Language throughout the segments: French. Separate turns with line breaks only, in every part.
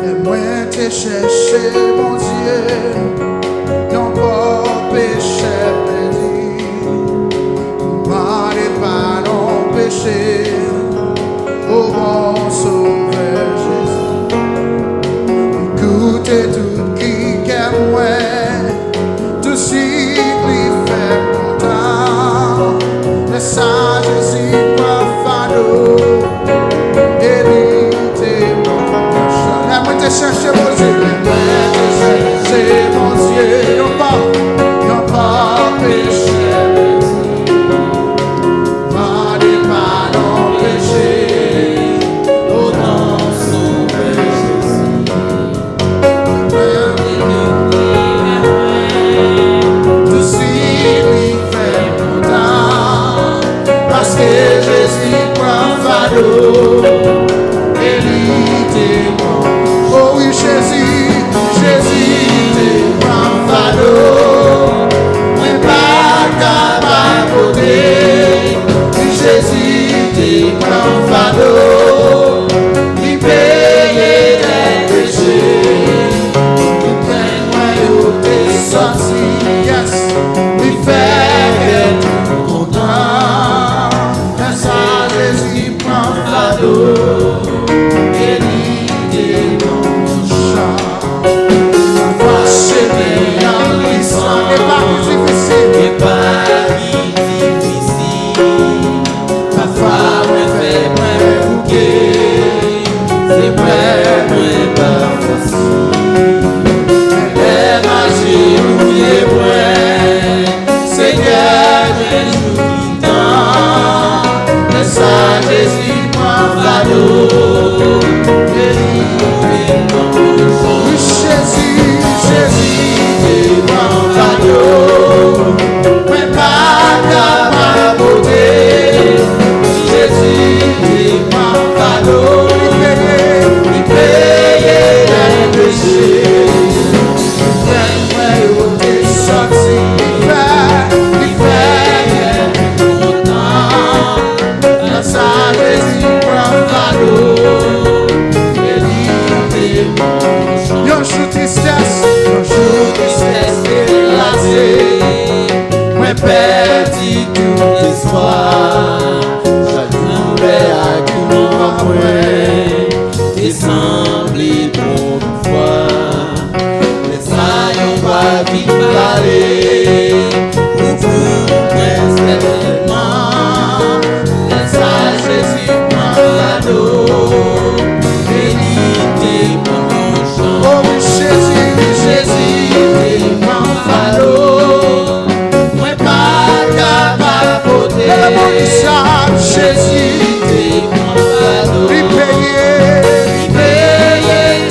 Et moi t'ai cherché, mon Dieu, non pas péché béni. M'allez pas non péché, au bon sauveur Jésus. Écoutez tout qui aime moi, tout ce qui fait content. Le Saint Jésus profano, et lui t'es mon chat. La moi t'ai cherché mon Dieu, cherché mon Dieu, non pas péché. M'allez pas non péché, au nom sauveur Jésus. Tout ce qui fait content, parce que Jésus prend fardeau, et lui t'es bon. Oh oui, Jésus t'es prend fardeau, mais pas capable côté. Jésus t'es prend fardeau, il paye les péchés. Sorti, yes, il fait être content. La Saint Jésus prend fardeau, et l'idée mon chant. Parfois c'est bien, l'histoire n'est pas difficile, parfois on fait moins bouquet, c'est moins pas facile. Seigneur, Jésus qui tend, le Saint Jésus prend fardeau, et il oui, Jésus prend fardeau, mais pas capable beauté. Jésus prend fardeau, il paye les péchés. Perdu tout espoir, chacun fait à qui m'en moins, et semblé pour une fois, les saillons pas vite parler, pour vous certainement, les sages Jésus prend l'anneau, béni pour mon chant. Oh oui, Jésus prend l'anneau. Jésus, il payait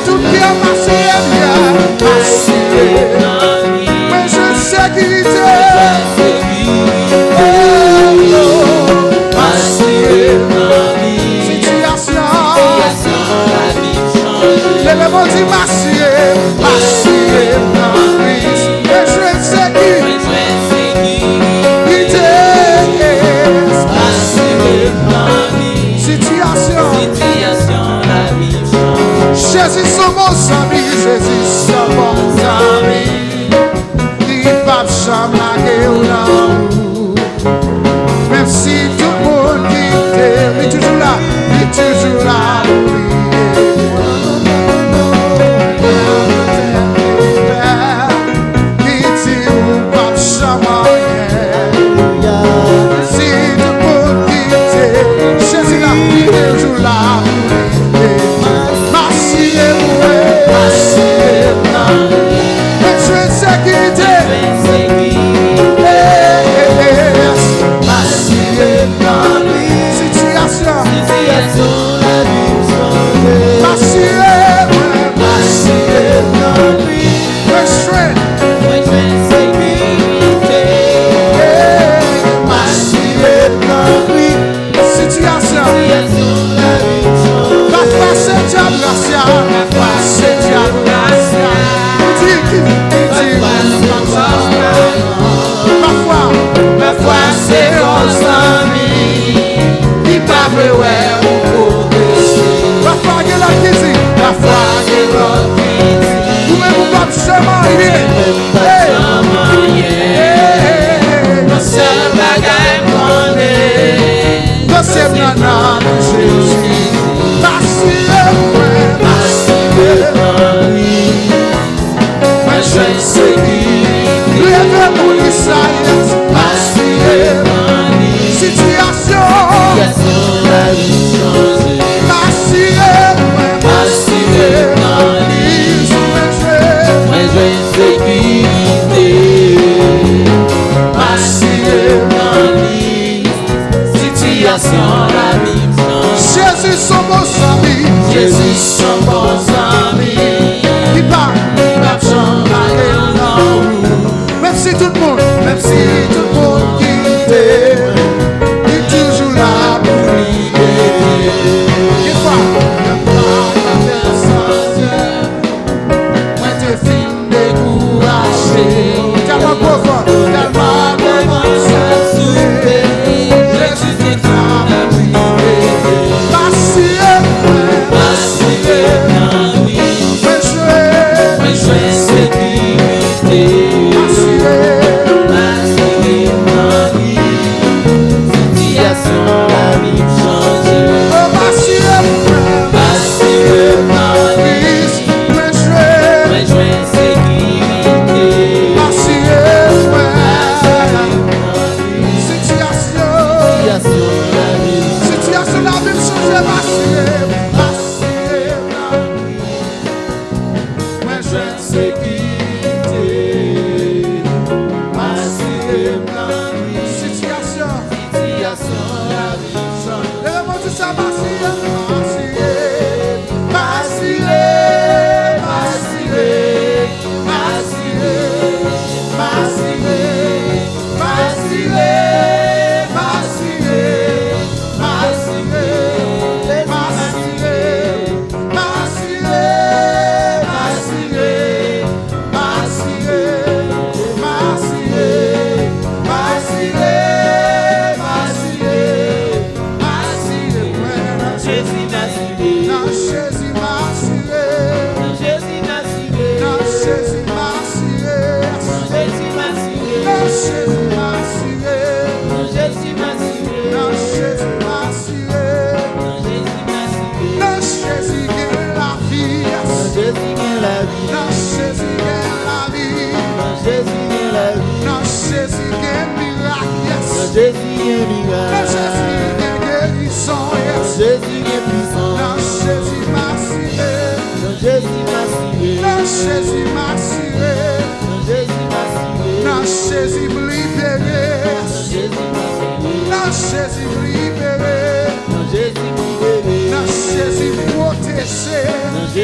tout qui a marché bien, mais je sécurité. L'élément dit massier, massier, mais je sais qui situation, Jésus son bon ami, Jésus son bon ami, il va jamais ou non, même si tout le monde quitte, il est toujours là, il est toujours là.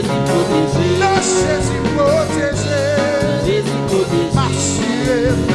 protégé, Jésus protégé, Jésus protégé,